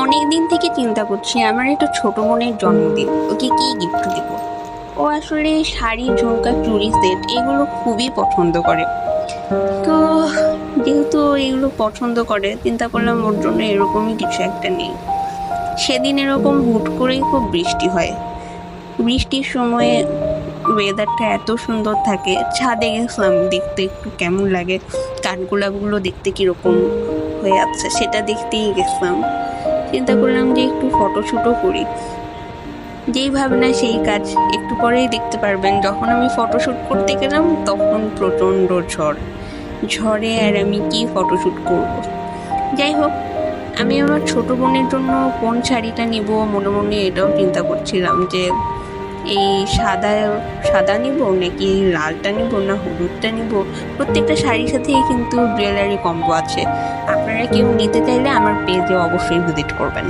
অনেক দিন থেকে চিন্তা করছি আমার একটা ছোট বোনের জন্মদিন, ওকে কি গিফট দেব। ও আসলে শাড়ি, ঝুমকা, চুড়ি সেট এগুলো খুবই পছন্দ করে। তো যেহেতু এগুলো পছন্দ করে, চিন্তা করলাম ওর জন্য এরকমই কিছু একটা নেই। সেদিন এরকম হুট করেই খুব বৃষ্টি হয়। বৃষ্টির সময়ে ওয়েদারটা এত সুন্দর থাকে, ছাদে গেছিলাম দেখতে একটু কেমন লাগে, কাঠগোলাপগুলো দেখতে কিরকম হয়ে আছে সেটা দেখতেই গেছিলাম। চিন্তা করলাম যে একটু ফটোশ্যুটও করি। যেই ভাবনা সেই কাজ। একটু পরেই দেখতে পারবেন যখন আমি ফটোশ্যুট করতে গেলাম তখন প্রচণ্ড ঝড়। ঝড়ে আর আমি কি ফটোশ্যুট করব। যাই হোক, আমি আমার ছোট বোনের জন্য কোন শাড়িটা নিব মনে মনে এটাও চিন্তা করছিলাম যে এই সাদা সাদা নিব নাকি লালটা নিব না হলুদটা নিব। প্রত্যেকটা শাড়ির সাথেই কিন্তু জুয়েলারি কম্বো আছে। আপনারা কেউ নিতে চাইলে আমার পেজে অবশ্যই ভিজিট করবেন।